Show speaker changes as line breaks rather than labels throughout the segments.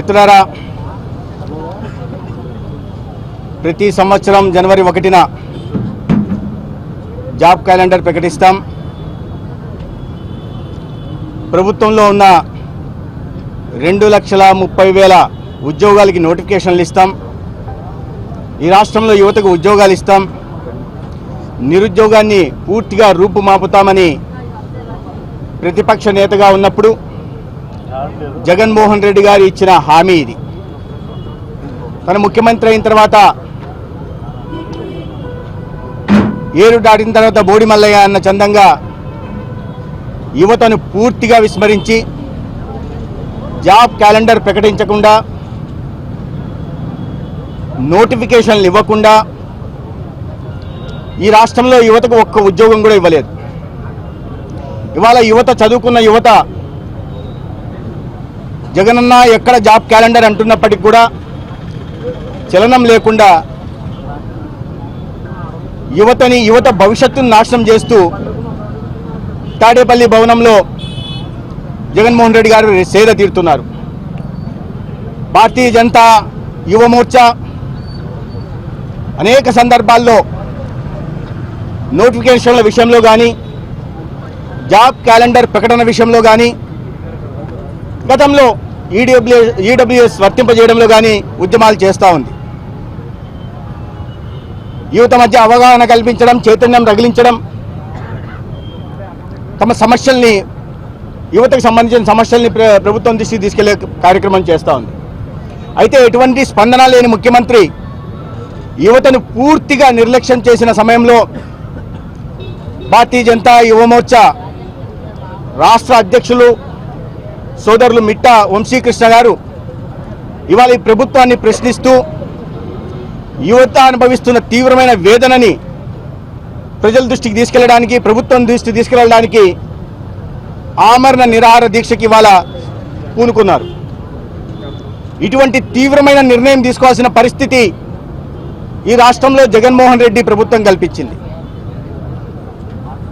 మిత్రులారా, ప్రతి సంవత్సరం జనవరి 1న జాబ్ క్యాలెండర్ ప్రకటిస్తాం. ప్రభుత్వంలో ఉన్న 2,30,000 ఉద్యోగాలకి నోటిఫికేషన్లు ఇస్తాం. ఈ రాష్ట్రంలో యువతకు ఉద్యోగాలు ఇస్తాం. నిరుద్యోగాన్ని పూర్తిగా రూపుమాపుతామని ప్రతిపక్ష నేతగా ఉన్నప్పుడు జగన్మోహన్ రెడ్డి గారు ఇచ్చిన హామీ ఇది. తన ముఖ్యమంత్రి అయిన తర్వాత ఏరు దాటిన తర్వాత బోడి మల్లయ్య అన్న చందంగా యువతను పూర్తిగా విస్మరించి జాబ్ క్యాలెండర్ ప్రకటించకుండా, నోటిఫికేషన్లు ఇవ్వకుండా ఈ రాష్ట్రంలో యువతకు ఒక్క ఉద్యోగం కూడా ఇవ్వలేదు. ఇవాళ యువత, చదువుకున్న యువత జగనన్న ఎక్కడ జాబ్ క్యాలెండర్ అంటున్నప్పటికీ కూడా చలనం లేకుండా యువత భవిష్యత్తును నాశనం చేస్తూ తాడేపల్లి భవనంలో జగన్మోహన్ రెడ్డి గారు సేద తీరుతున్నారు. భారతీయ జనతా యువ మోర్చా అనేక సందర్భాల్లో నోటిఫికేషన్ల విషయంలో కానీ, జాబ్ క్యాలెండర్ ప్రకటన విషయంలో కానీ, గతంలో ఈడబ్ల్యూఎస్ వర్తింపజేయడంలో కానీ ఉద్యమాలు చేస్తూ ఉంది. యువత మధ్య అవగాహన కల్పించడం, చైతన్యం రగిలించడం, తమ సమస్యల్ని, యువతకు సంబంధించిన సమస్యల్ని ప్రభుత్వం దృష్టికి తీసుకెళ్లే కార్యక్రమం చేస్తూ ఉంది. అయితే ఎటువంటి స్పందన లేని ముఖ్యమంత్రి యువతను పూర్తిగా నిర్లక్ష్యం చేసిన సమయంలో భారతీయ జనతా యువ మోర్చా రాష్ట్ర అధ్యక్షులు సోదరులు మిట్టా వంశీకృష్ణ గారు ఇవాళ ఈ ప్రభుత్వాన్ని ప్రశ్నిస్తూ యువత అనుభవిస్తున్న తీవ్రమైన వేదనని ప్రజల దృష్టికి తీసుకెళ్లడానికి, ప్రభుత్వం దృష్టికి తీసుకెళ్లడానికి ఆమరణ నిరాహార దీక్షకి ఇవాళ పూనుకున్నారు. ఇటువంటి తీవ్రమైన నిర్ణయం తీసుకోవాల్సిన పరిస్థితి ఈ రాష్ట్రంలో జగన్మోహన్ రెడ్డి ప్రభుత్వం కల్పించింది.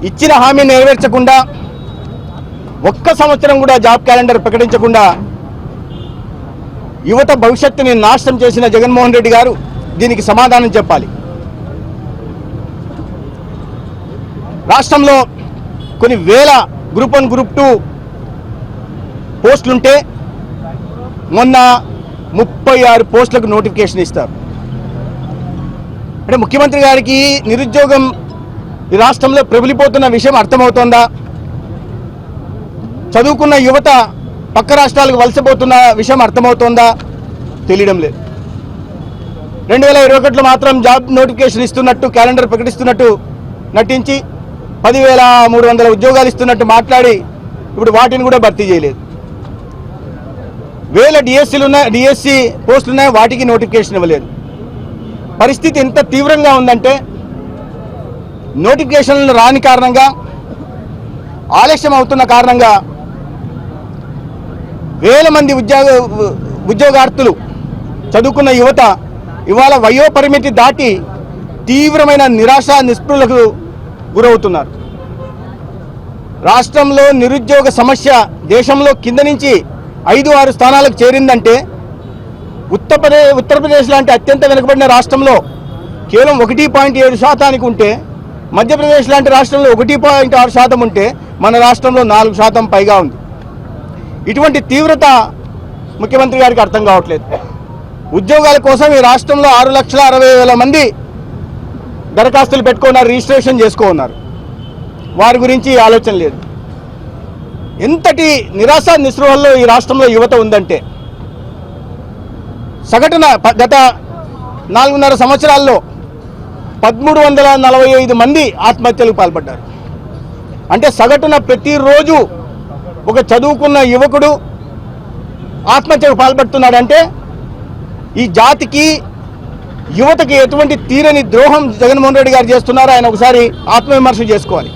ఇచ్చిన హామీ నెరవేర్చకుండా, ఒక్క సంవత్సరం కూడా జాబ్ క్యాలెండర్ ప్రకటించకుండా యువత భవిష్యత్తుని నాశనం చేసిన జగన్మోహన్ రెడ్డి గారు దీనికి సమాధానం చెప్పాలి. రాష్ట్రంలో కొన్ని వేల గ్రూప్ 1, గ్రూప్ 2 పోస్టులుంటే మొన్న 36 పోస్టులకు నోటిఫికేషన్ ఇస్తారు. అంటే ముఖ్యమంత్రి గారికి నిరుద్యోగం ఈ రాష్ట్రంలో ప్రబలిపోతున్న విషయం అర్థమవుతోందా? చదువుకున్న యువత పక్క రాష్ట్రాలకు వలసపోతున్న విషయం అర్థమవుతోందా? తెలియడం లేదు. 2021లో మాత్రం జాబ్ నోటిఫికేషన్ ఇస్తున్నట్టు, క్యాలెండర్ ప్రకటిస్తున్నట్టు నటించి 10,300 ఉద్యోగాలు ఇస్తున్నట్టు మాట్లాడి ఇప్పుడు వాటిని కూడా భర్తీ చేయలేదు. వేల డిఎస్సి పోస్టులు ఉన్నాయి, వాటికి నోటిఫికేషన్ ఇవ్వలేదు. పరిస్థితి ఎంత తీవ్రంగా ఉందంటే నోటిఫికేషన్లు రాని కారణంగా, ఆలస్యం అవుతున్న కారణంగా వేల మంది ఉద్యోగార్థులు, చదువుకున్న యువత ఇవాళ వయోపరిమితి దాటి తీవ్రమైన నిరాశ, నిస్పృహలకు గురవుతున్నారు. రాష్ట్రంలో నిరుద్యోగ సమస్య దేశంలో కింద నుంచి 5-6 స్థానాలకు చేరిందంటే ఉత్తరప్రదేశ్ లాంటి అత్యంత వెనుకబడిన రాష్ట్రంలో కేవలం 1.7% ఉంటే, మధ్యప్రదేశ్ లాంటి రాష్ట్రంలో 1.6% ఉంటే, మన రాష్ట్రంలో 4% పైగా ఉంది. ఇటువంటి తీవ్రత ముఖ్యమంత్రి గారికి అర్థం కావట్లేదు. ఉద్యోగాల కోసం ఈ రాష్ట్రంలో 6,60,000 మంది దరఖాస్తులు పెట్టుకున్నారు, రిజిస్ట్రేషన్ చేసుకున్నారు. వారి గురించి ఆలోచన లేదు. ఎంతటి నిరాశ, నిస్పృహల్లో ఈ రాష్ట్రంలో యువత ఉందంటే, సగటున గత 4.5 సంవత్సరాల్లో 1,345 మంది ఆత్మహత్యలకు పాల్పడ్డారు. అంటే సగటున ప్రతిరోజు ఒక చదువుకున్న యువకుడు ఆత్మహత్యకు పాల్పడుతున్నాడంటే ఈ జాతికి, యువతకి ఎటువంటి తీరని ద్రోహం జగన్మోహన్ రెడ్డి గారు చేస్తున్నారో ఆయన ఒకసారి ఆత్మవిమర్శ చేసుకోవాలి.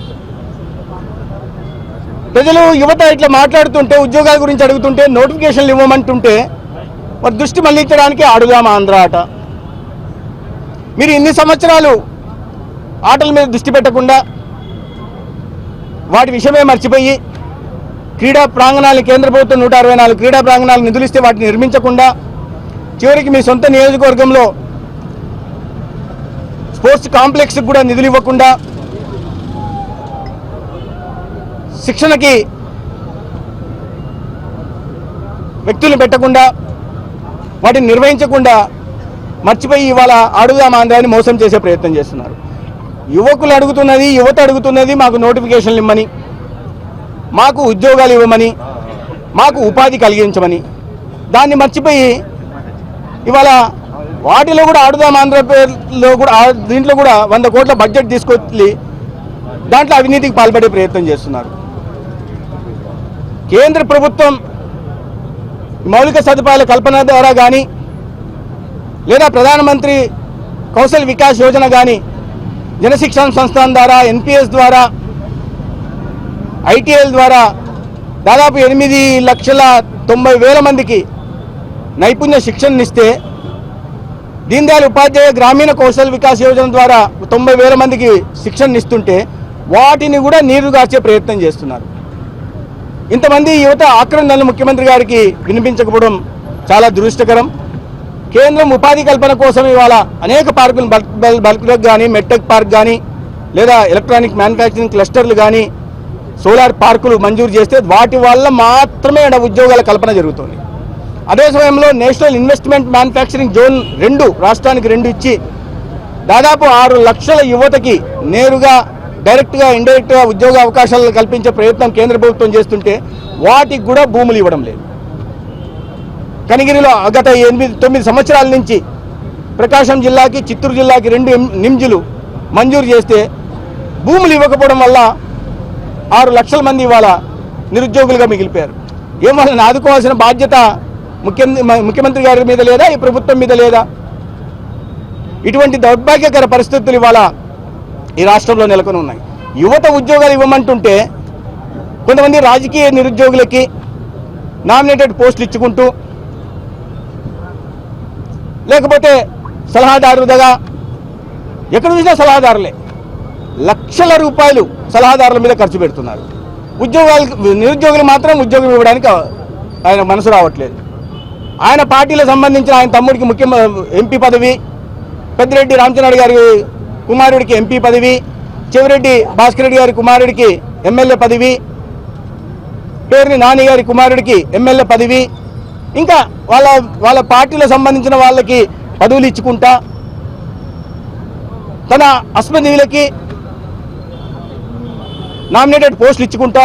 ప్రజలు, యువత ఇట్లా మాట్లాడుతుంటే, ఉద్యోగాల గురించి అడుగుతుంటే, నోటిఫికేషన్లు ఇవ్వమంటుంటే మరి దృష్టి మళ్లించడానికి అడుగుదాం ఆంధ్ర ఆట. మీరు ఇన్ని సంవత్సరాలు ఆటల మీద దృష్టి పెట్టకుండా వాటి విషయమే మర్చిపోయి క్రీడా ప్రాంగణాలను కేంద్ర ప్రభుత్వం 164 క్రీడా ప్రాంగణాలు నిధులు ఇస్తే వాటిని నిర్మించకుండా చివరికి మీ సొంత నియోజకవర్గంలో స్పోర్ట్స్ కాంప్లెక్స్కి కూడా నిధులు ఇవ్వకుండా శిక్షణకి వ్యక్తులు పెట్టకుండా వాటిని నిర్వహించకుండా మర్చిపోయి ఇవాళ అడుగుదాం ఆంధ్రాన్ని మోసం చేసే ప్రయత్నం చేస్తున్నారు. యువకులు అడుగుతున్నది, యువత అడుగుతున్నది మాకు నోటిఫికేషన్లు ఇవ్వమని, మాకు ఉద్యోగాలు ఇవ్వమని, మాకు ఉపాధి కలిగించమని. దాన్ని మర్చిపోయి ఇవాళ వాటిలో కూడా ఆడుదాం ఆంధ్రప్రదేశ్లో కూడా దీంట్లో కూడా 100 కోట్ల బడ్జెట్ తీసుకొచ్చి దాంట్లో అవినీతికి పాల్పడే ప్రయత్నం చేస్తున్నారు. కేంద్ర ప్రభుత్వం మౌలిక సదుపాయాల కల్పన ద్వారా కానీ లేదా ప్రధానమంత్రి కౌశల్ వికాస్ యోజన కానీ జనశిక్షణ సంస్థాన్ ద్వారా ఎన్పిఎస్ ద్వారా ఐటీఎల్ ద్వారా దాదాపు 8,90,000 మందికి నైపుణ్య శిక్షణనిస్తే దీన్ దయాళ్ ఉపాధ్యాయ గ్రామీణ కౌశల్ వికాస్ యోజన ద్వారా 90,000 మందికి శిక్షణనిస్తుంటే వాటిని కూడా నీరుగార్చే ప్రయత్నం చేస్తున్నారు. ఇంతమంది యువత ఆక్రందనలు ముఖ్యమంత్రి గారికి వినిపించకపోవడం చాలా దురదృష్టకరం. కేంద్రం ఉపాధి కల్పన కోసం ఇవాళ అనేక పార్కులు బల్క్లకు కానీ మెట్టెక్ పార్క్ కానీ లేదా ఎలక్ట్రానిక్ మ్యానుఫ్యాక్చరింగ్ క్లస్టర్లు కానీ సోలార్ పార్కులు మంజూరు చేస్తే వాటి వల్ల మాత్రమే ఉద్యోగాల కల్పన జరుగుతుంది. అదే సమయంలో నేషనల్ ఇన్వెస్ట్మెంట్ మ్యానుఫ్యాక్చరింగ్ జోన్ 2 రాష్ట్రానికి 2 ఇచ్చి దాదాపు 6 లక్షల యువతకి నేరుగా డైరెక్ట్గా ఇండైరెక్ట్గా ఉద్యోగ అవకాశాలు కల్పించే ప్రయత్నం కేంద్ర ప్రభుత్వం చేస్తుంటే వాటికి కూడా భూములు ఇవ్వడం లేదు. కనిగిరిలో గత 8-9 సంవత్సరాల నుంచి ప్రకాశం జిల్లాకి చిత్తూరు జిల్లాకి 2 నిమ్జులు మంజూరు చేస్తే భూములు ఇవ్వకపోవడం వల్ల 6 లక్షల మంది ఇవాళ నిరుద్యోగులుగా మిగిలిపోయారు. ఏం వాళ్ళని ఆదుకోవాల్సిన బాధ్యత ముఖ్యమంత్రి గారి మీద లేదా, ఈ ప్రభుత్వం మీద లేదా? ఇటువంటి దౌర్భాగ్యకర పరిస్థితులు ఇవాళ ఈ రాష్ట్రంలో నెలకొని ఉన్నాయి. యువత ఉద్యోగాలు ఇవ్వమంటుంటే కొంతమంది రాజకీయ నిరుద్యోగులకి నామినేటెడ్ పోస్టులు ఇచ్చుకుంటూ లేకపోతే సలహాదారులుగా ఎక్కడ చూసినా సలహాదారులే లక్షల రూపాయలు సలహాదారుల మీద ఖర్చు పెడుతున్నారు. నిరుద్యోగులు మాత్రం ఉద్యోగం ఇవ్వడానికి ఆయన మనసు రావట్లేదు. ఆయన పార్టీలకు సంబంధించిన ఆయన తమ్ముడికి ఎంపీ పదవి, పెద్దిరెడ్డి రామచంద్ర గారి కుమారుడికి ఎంపీ పదవి, చెవిరెడ్డి భాస్కర్ రెడ్డి గారి కుమారుడికి ఎమ్మెల్యే పదవి, పేరుని నాని గారి కుమారుడికి ఎమ్మెల్యే పదవి, ఇంకా వాళ్ళ పార్టీలకు సంబంధించిన వాళ్ళకి పదవులు ఇచ్చుకుంటా తన అస్మదీయులకి నామినేటెడ్ పోస్టులు ఇచ్చుకుంటా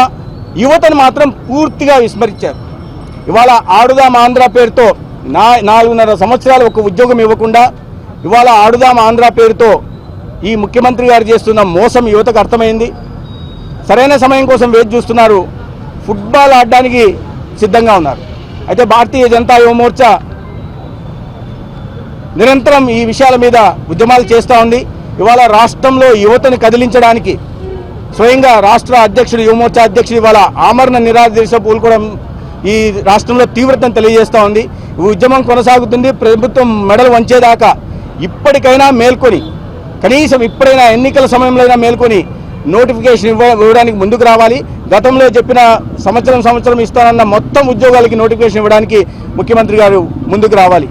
యువతను మాత్రం పూర్తిగా విస్మరించారు. ఇవాళ ఆడుదాం ఆంధ్ర పేరుతో 4.5 సంవత్సరాలు ఒక ఉద్యోగం ఇవ్వకుండా ఇవాళ ఆడుదాం ఆంధ్ర పేరుతో ఈ ముఖ్యమంత్రి గారు చేస్తున్న మోసం యువతకు అర్థమైంది. సరైన సమయం కోసం వేచి చూస్తున్నారు. ఫుట్బాల్ ఆడడానికి సిద్ధంగా ఉన్నారు. అయితే భారతీయ జనతా యువ మోర్చా నిరంతరం ఈ విషయాల మీద ఉద్యమాలు చేస్తూ ఉంది. ఇవాళ రాష్ట్రంలో యువతను కదిలించడానికి స్వయంగా రాష్ట్ర అధ్యక్షుడు యువమోర్చా అధ్యక్షుడు ఇవాళ ఆమరణ నిరాదీక్ష పూనుకోవడం ఈ రాష్ట్రంలో తీవ్రతను తెలియజేస్తూ ఉంది. ఈ ఉద్యమం కొనసాగుతుంది. ప్రభుత్వం మెడలు వంచేదాకా ఇప్పటికైనా మేల్కొని, కనీసం ఇప్పుడైనా ఎన్నికల సమయంలో అయినా మేల్కొని నోటిఫికేషన్ ఇవ్వడానికి ముందుకు రావాలి. గతంలో చెప్పిన సంవత్సరం ఇస్తానన్న మొత్తం ఉద్యోగాలకి నోటిఫికేషన్ ఇవ్వడానికి ముఖ్యమంత్రి గారు ముందుకు రావాలి.